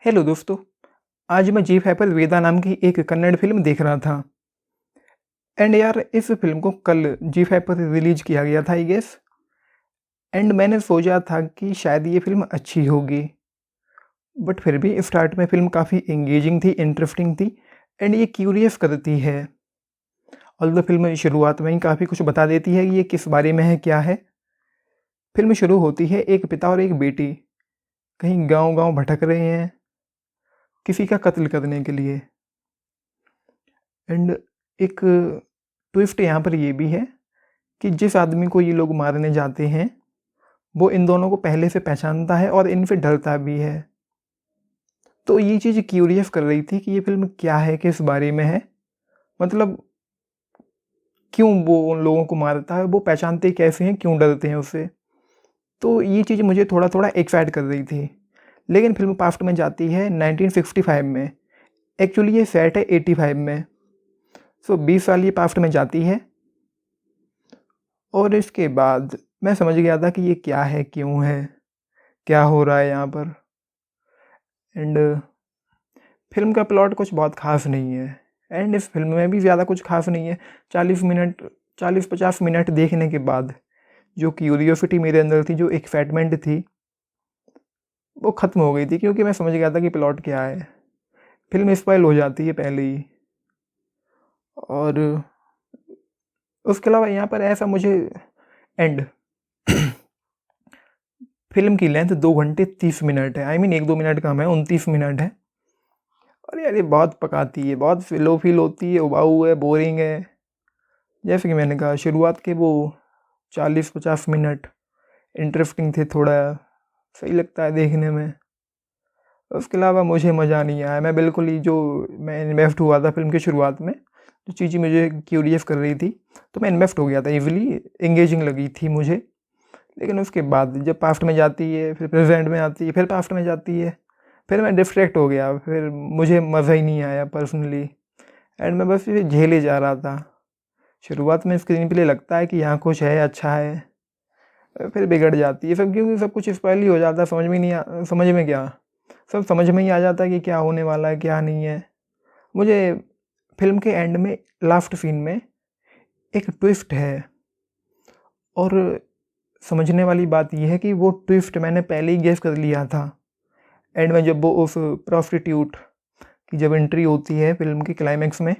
Hello दोस्तों। आज मैं जी फाइव पर वेदा नाम की एक कन्नड़ फिल्म देख रहा था। एंड यार इस फिल्म को कल जी फाइव पर रिलीज किया गया था आई गेस। एंड मैंने सोचा था कि शायद ये फिल्म अच्छी होगी, बट फिर भी स्टार्ट में फिल्म काफ़ी एंगेजिंग थी, इंटरेस्टिंग थी एंड ये क्यूरियस करती है। ऑल्दो फिल्म शुरुआत में ही काफ़ी कुछ बता देती है कि ये किस बारे में है, क्या है। फिल्म शुरू होती है एक पिता और एक बेटी कहीं गांव-गांव भटक रहे हैं किसी का कत्ल करने के लिए। एंड एक ट्विस्ट यहाँ पर ये भी है कि जिस आदमी को ये लोग मारने जाते हैं वो इन दोनों को पहले से पहचानता है और इनसे डरता भी है। तो ये चीज़ क्यूरियस कर रही थी कि ये फिल्म क्या है, किस बारे में है, मतलब क्यों वो उन लोगों को मारता है, वो पहचानते कैसे हैं, क्यों डरते हैं उससे। तो ये चीज़ मुझे थोड़ा थोड़ा एक्साइट कर रही थी। लेकिन फिल्म पास्ट में जाती है 1965 में। एक्चुअली ये सेट है 85 में। सो 20 साल ये पास्ट में जाती है। और इसके बाद मैं समझ गया था कि ये क्या है, क्यों है, क्या हो रहा है यहाँ पर। एंड फिल्म का प्लॉट कुछ बहुत ख़ास नहीं है एंड इस फिल्म में भी ज़्यादा कुछ ख़ास नहीं है। 40-50 मिनट देखने के बाद जो क्यूरियोसिटी मेरे अंदर थी, जो एक्साइटमेंट थी, वो ख़त्म हो गई थी क्योंकि मैं समझ गया था कि प्लॉट क्या है। फिल्म स्पॉइल हो जाती है पहले ही। और उसके अलावा यहाँ पर ऐसा मुझे एंड फिल्म की लेंथ 2 घंटे 30 मिनट है। आई मीन 1-2 मिनट कम है, 29 मिनट है। और यार ये बहुत पकाती है, बहुत लो फील होती है, उबाऊ है, बोरिंग है। जैसे कि मैंने कहा शुरुआत के वो 40-50 मिनट इंटरेस्टिंग थे, थोड़ा सही लगता है देखने में। उसके अलावा मुझे मज़ा नहीं आया। मैं बिल्कुल ही जो मैं इन्वेस्ट हुआ था फिल्म की शुरुआत में, जो चीज़ें मुझे क्यूरियस कर रही थी, तो मैं इन्वेस्ट हो गया था, ईज़िली एंगेजिंग लगी थी मुझे। लेकिन उसके बाद जब पास्ट में जाती है, फिर प्रेजेंट में आती है, फिर पास्ट में जाती है, फिर मैं डिस्ट्रैक्ट हो गया, फिर मुझे मज़ा ही नहीं आया पर्सनली। एंड मैं बस ये झेले जा रहा था। शुरुआत में स्क्रीन प्ले लगता है कि यहाँ कुछ है, अच्छा है, फिर बिगड़ जाती है सब, क्योंकि सब कुछ स्पॉइल ही हो जाता है। समझ में क्या, सब समझ में ही आ जाता है कि क्या होने वाला है, क्या नहीं है। मुझे फिल्म के एंड में, लास्ट सीन में एक ट्विस्ट है, और समझने वाली बात यह है कि वो ट्विस्ट मैंने पहले ही गेस कर लिया था। एंड में जब वो उस प्रोस्टिट्यूट की जब एंट्री होती है फिल्म के क्लाइमैक्स में,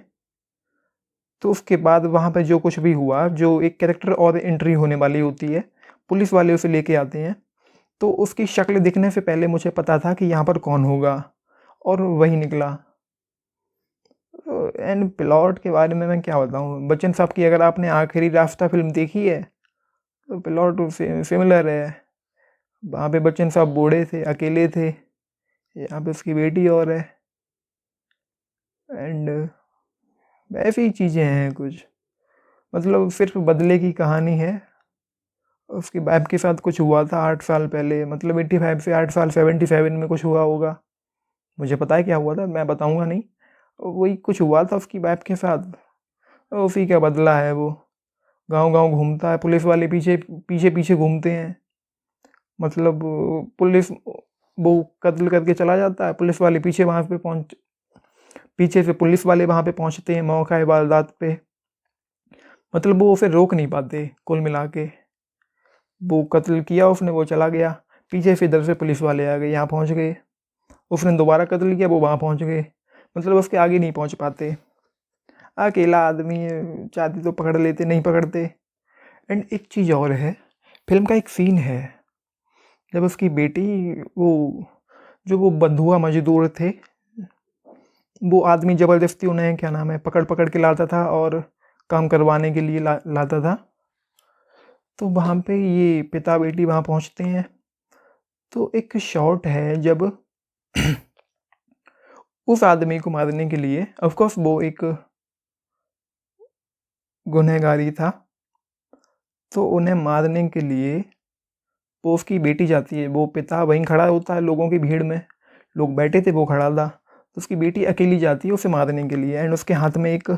तो उसके बाद वहाँ पे जो कुछ भी हुआ, जो एक कैरेक्टर और एंट्री होने वाली होती है, पुलिस वाले उसे लेके आते हैं, तो उसकी शक्ल दिखने से पहले मुझे पता था कि यहाँ पर कौन होगा, और वही निकला। एंड प्लॉट के बारे में मैं क्या बताऊँ, बच्चन साहब की अगर आपने आखिरी रास्ता फिल्म देखी है तो प्लॉट सिमिलर है। वहाँ पे बच्चन साहब बूढ़े थे, अकेले थे, यहाँ पे उसकी बेटी और है। एंड ऐसी ही चीज़ें हैं कुछ, मतलब सिर्फ बदले की कहानी है। उसके बाप के साथ कुछ हुआ था 8 साल पहले, मतलब 85 से 8 साल 77 में कुछ हुआ होगा। मुझे पता है क्या हुआ था, मैं बताऊंगा नहीं। वही कुछ हुआ था उसकी बाप के साथ, उसी का बदला है वो। गांव गांव घूमता है, पुलिस वाले पीछे पीछे पीछे घूमते हैं। मतलब पुलिस, वो कत्ल करके चला जाता है, पुलिस वाले पीछे वहाँ पे पीछे से पुलिस वाले वहाँ पे पहुँचते हैं मौका वारदात पे। मतलब वो उसे रोक नहीं पाते। कुल मिला के वो कत्ल किया उसने, वो चला गया, पीछे से इधर से पुलिस वाले आ गए, यहाँ पहुँच गए। उसने दोबारा कत्ल किया, वो वहाँ पहुँच गए, मतलब उसके आगे नहीं पहुँच पाते। अकेला आदमी है, चाहते तो पकड़ लेते, नहीं पकड़ते। एंड एक चीज़ और है, फिल्म का एक सीन है जब उसकी बेटी, वो जो वो बंधुआ मजदूर थे, वो आदमी ज़बरदस्ती उन्हें क्या नाम है पकड़ पकड़ के लाता था और काम करवाने के लिए लाता था। तो वहाँ पे ये पिता बेटी वहाँ पहुँचते हैं, तो एक शॉट है जब उस आदमी को मारने के लिए, ऑफ कोर्स वो एक गुनहगारी था, तो उन्हें मारने के लिए वो उसकी बेटी जाती है, वो पिता वहीं खड़ा होता है लोगों की भीड़ में, लोग बैठे थे, वो खड़ा था, तो उसकी बेटी अकेली जाती है उसे मारने के लिए। एंड उसके हाथ में एक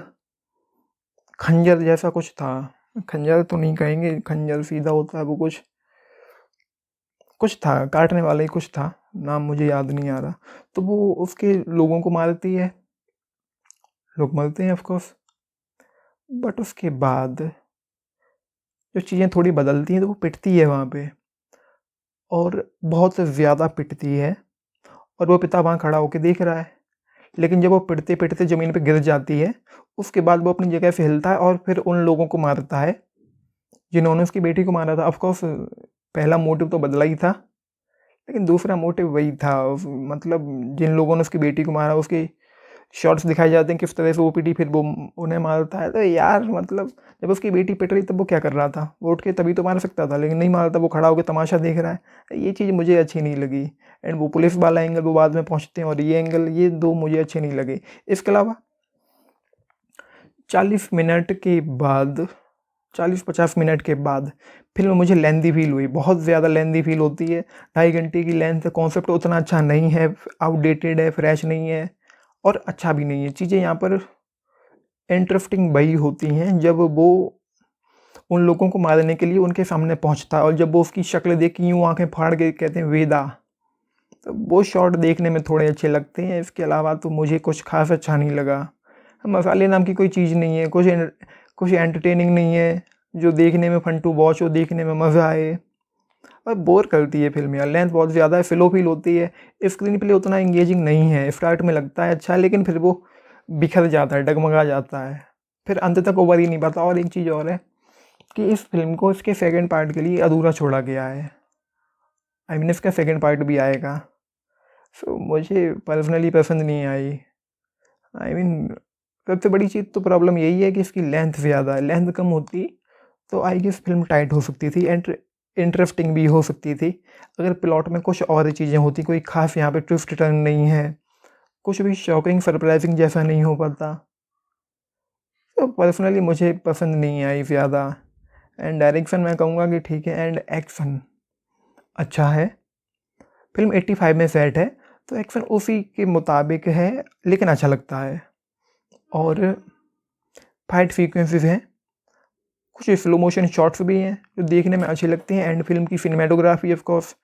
खंजर जैसा कुछ था, खंजर तो नहीं कहेंगे, खंजर सीधा होता है वो कुछ, कुछ था, काटने वाला ही कुछ था, नाम मुझे याद नहीं आ रहा। तो वो उसके लोगों को मारती है, लोग मरते हैं ऑफ कोर्स। बट उसके बाद जो चीज़ें थोड़ी बदलती हैं तो वो पिटती है वहाँ पे, और बहुत ज़्यादा पिटती है, और वो पिता वहाँ खड़ा होके देख रहा है। लेकिन जब वो पिटते-पिटते ज़मीन पे गिर जाती है, उसके बाद वो अपनी जगह से हिलता है और फिर उन लोगों को मारता है, जिन्होंने उसकी बेटी को मारा था। ऑफ कोर्स पहला मोटिव तो बदला ही था, लेकिन दूसरा मोटिव वही था। मतलब जिन लोगों ने उसकी बेटी को मारा, उसके शॉट्स दिखाए जाते हैं किस तरह से वो पिटी, फिर वो उन्हें मारता है। तो यार मतलब जब उसकी बेटी पिट रही तब वो क्या कर रहा था? वो उठ के तभी तो मार सकता था, लेकिन नहीं मारता, वो खड़ा होकर तमाशा देख रहा है। ये चीज़ मुझे अच्छी नहीं लगी। एंड वो पुलिस वाला एंगल वो बाद में पहुँचते हैं, और ये एंगल, ये दो मुझे अच्छे नहीं लगे। इसके अलावा 40 मिनट के बाद, 40-50 मिनट के बाद फिल्म मुझे लेंदी फील हुई, बहुत ज़्यादा लेंदी फील होती है। 2.5 घंटे की लेंथ है, कॉन्सेप्ट उतना अच्छा नहीं है, आउटडेटेड है, फ्रेश नहीं है, और अच्छा भी नहीं है। चीज़ें यहाँ पर इंटरेस्टिंग वही होती हैं जब वो उन लोगों को मारने के लिए उनके सामने पहुँचता है, और जब वो उसकी शक्ल देख के यूँ आँखें फाड़ के कहते हैं वेदा, तो वो शॉट देखने में थोड़े अच्छे लगते हैं। इसके अलावा तो मुझे कुछ ख़ास अच्छा नहीं लगा। मसाले नाम की कोई चीज़ नहीं है, कुछ एंटरटेनिंग नहीं है जो देखने में फन टू वॉच हो, देखने में मज़ा आए। और बोर करती है फ़िल्म यार, लेंथ बहुत ज़्यादा है, फ़िलो फ़ील होती है। स्क्रीन प्ले उतना एंगेजिंग नहीं है, स्टार्ट में लगता है अच्छा, लेकिन फिर वो बिखर जाता है, डगमगा जाता है, फिर अंत तक ओवर ही नहीं पाता। और एक चीज़ और है कि इस फ़िल्म को इसके सेकंड पार्ट के लिए अधूरा छोड़ा गया है। आई मीन इसका सेकंड पार्ट भी आएगा, सो मुझे पर्सनली पसंद नहीं आई। आई मीन सबसे बड़ी चीज़ तो प्रॉब्लम यही है कि इसकी लेंथ ज़्यादा है। लेंथ कम होती तो आई गेस फ़िल्म टाइट हो सकती थी, इंटरेस्टिंग भी हो सकती थी। अगर प्लॉट में कुछ और चीज़ें होती, कोई ख़ास यहाँ पे ट्विस्ट टर्न नहीं है, कुछ भी शॉकिंग सरप्राइजिंग जैसा नहीं हो पाता, तो पर्सनली मुझे पसंद नहीं आई ज़्यादा। एंड डायरेक्शन मैं कहूँगा कि ठीक है, एंड एक्शन अच्छा है। फ़िल्म 85 में सेट है, तो एक्शन उसी के मुताबिक है, लेकिन अच्छा लगता है। और फाइट सीक्वेंसेस हैं, कुछ स्लो मोशन शॉट्स भी हैं जो देखने में अच्छे लगते हैं। एंड फिल्म की सिनेमेटोग्राफी ऑफ कोर्स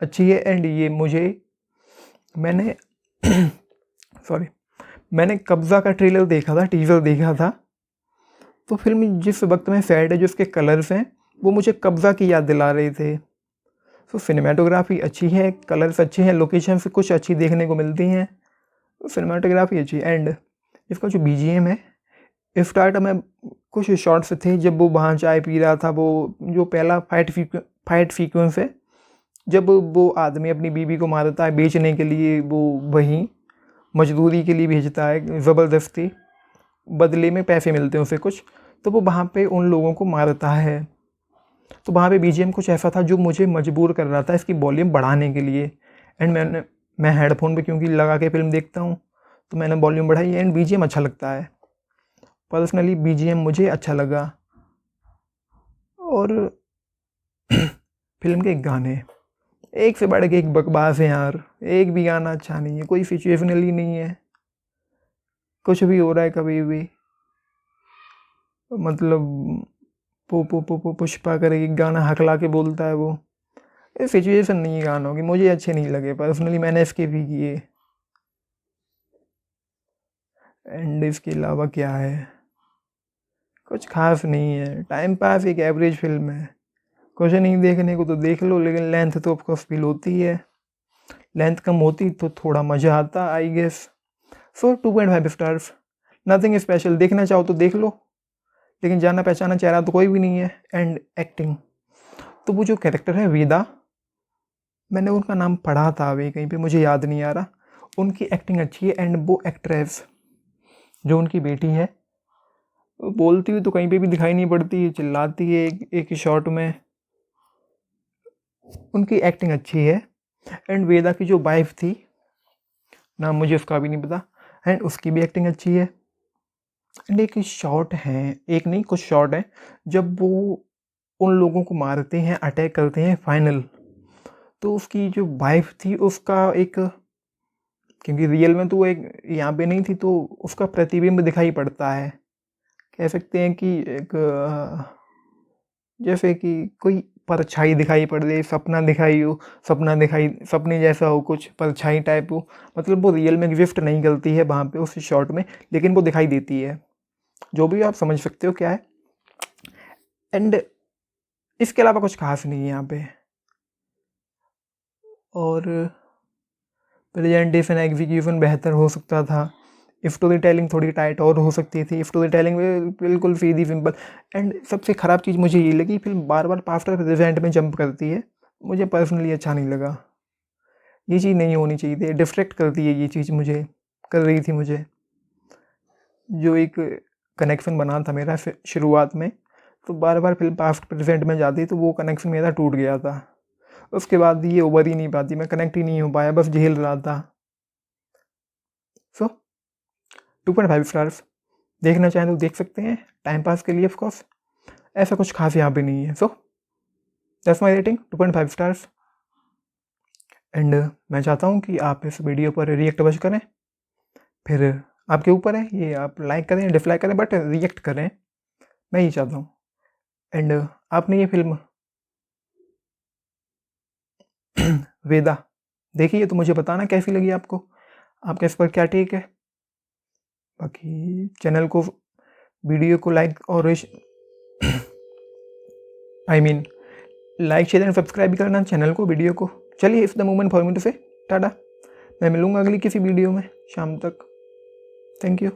अच्छी है। एंड ये मैंने सॉरी, मैंने कब्ज़ा का ट्रेलर देखा था, टीज़र देखा था, तो फिल्म जिस वक्त में सेट है, जो उसके कलर्स हैं वो मुझे कब्ज़ा की याद दिला रहे थे। तो सिनेमेटोग्राफी अच्छी है, कलर्स अच्छे हैं, लोकेशन से कुछ अच्छी देखने को मिलती हैं, तो सिनेमेटोग्राफी अच्छी। एंड इसका जो बीजीएम है, स्टार्ट में कुछ शॉट्स थे जब वो वहाँ चाय पी रहा था, वो जो पहला फाइट सीक्वेंस है, जब वो आदमी अपनी बीवी को मारता है बेचने के लिए, वो वहीं मजदूरी के लिए भेजता है ज़बरदस्ती, बदले में पैसे मिलते हैं उसे कुछ, तो वो वहाँ पे उन लोगों को मारता है। तो वहाँ पे बीजीएम कुछ ऐसा था जो मुझे मजबूर कर रहा था इसकी वॉल्यूम बढ़ाने के लिए। एंड मैं हेडफोन पे क्योंकि लगा के फ़िल्म देखता हूँ, तो मैंने वॉल्यूम बढ़ाई, एंड बीजीएम अच्छा लगता है। पर्सनली बीजीएम मुझे अच्छा लगा। और फिल्म के गाने एक से बढ़ के एक बकवास है यार, एक भी गाना अच्छा नहीं है, कोई सिचुएशनल ही नहीं है, कुछ भी हो रहा है कभी भी। मतलब पुष्पा करे एक गाना हकला के बोलता है वो, ये सिचुएशन नहीं है गानों की, मुझे अच्छे नहीं लगे पर्सनली, मैंने इसके भी किए। एंड इसके अलावा क्या है, कुछ खास नहीं है, टाइम पास, एक एवरेज फिल्म है। कुछ नहीं देखने को तो देख लो, लेकिन लेंथ तो ऑफकोर्स फील होती है, लेंथ कम होती तो थोड़ा मज़ा आता I guess. So 2.5 stars, nothing special, देखना चाहो तो देख लो, लेकिन जाना पहचाना चेहरा तो कोई भी नहीं है। एंड एक्टिंग, तो वो जो कैरेक्टर है वेदा, मैंने उनका नाम पढ़ा था अभी कहीं पे, मुझे याद नहीं आ रहा, उनकी एक्टिंग अच्छी है। एंड वो एक्ट्रेस जो उनकी बेटी है, बोलती हुई तो कहीं पे भी दिखाई नहीं पड़ती, चिल्लाती है एक ही शॉट में, उनकी एक्टिंग अच्छी है। एंड वेदा की जो वाइफ थी, नाम मुझे उसका भी नहीं पता, एंड उसकी भी एक्टिंग अच्छी है। एंड एक शॉट है, एक नहीं कुछ शॉट है, जब वो उन लोगों को मारते हैं, अटैक करते हैं फाइनल, तो उसकी जो वाइफ थी उसका एक, क्योंकि रियल में तो वो एक यहाँ पे नहीं थी, तो उसका प्रतिबिंब दिखाई पड़ता है। कह सकते हैं कि एक जैसे कि कोई परछाई दिखाई पड़ रही, सपना दिखाई हो, सपने जैसा हो कुछ, परछाई टाइप हो, मतलब वो रियल में एग्जिस्ट नहीं करती है वहाँ पे उस शॉट में, लेकिन वो दिखाई देती है। जो भी आप समझ सकते हो क्या है। एंड इसके अलावा कुछ खास नहीं है यहाँ पे। और प्रेजेंटेशन एग्जीक्यूशन बेहतर हो सकता था, स्टोरी टेलिंग थोड़ी टाइट और हो सकती थी, स्टोरी टेलिंग में बिल्कुल सीधी सिंपल। एंड सबसे ख़राब चीज़ मुझे ये लगी, फिल्म बार बार पास्ट और प्रेजेंट में जंप करती है, मुझे पर्सनली अच्छा नहीं लगा। ये चीज़ नहीं होनी चाहिए थी, डिस्ट्रैक्ट करती है ये चीज़, मुझे कर रही थी मुझे। जो एक कनेक्शन बना था मेरा शुरुआत में, तो बार बार फिल्म पास्ट प्रेजेंट में जाती तो वो कनेक्शन मेरा टूट गया था। उसके बाद ये उभर ही नहीं पाती, मैं कनेक्ट ही नहीं हो पाया, बस झेल रहा था। सो 2.5 स्टार्स। देखना चाहें तो देख सकते हैं, टाइम पास के लिए ऑफ कोर्स, ऐसा कुछ खास यहाँ पे नहीं है। So that's my rating 2.5 stars. And मैं चाहता हूँ कि आप इस वीडियो पर रिएक्ट अवश्य करें, फिर आपके ऊपर है ये, आप लाइक करें डिसलाइक करें, बट रिएक्ट करें, मैं ये चाहता हूँ। एंड आपने ये फिल्म वेदा देखी है तो मुझे बताना कैसी लगी आपको, आपका इस पर क्या टेक है। बाकी चैनल को, वीडियो को लाइक और लाइक शेयर एंड सब्सक्राइब भी करना चैनल को, वीडियो को। चलिए, it's the moment for me to say tata. मैं मिलूंगा अगली किसी वीडियो में शाम तक। Thank you.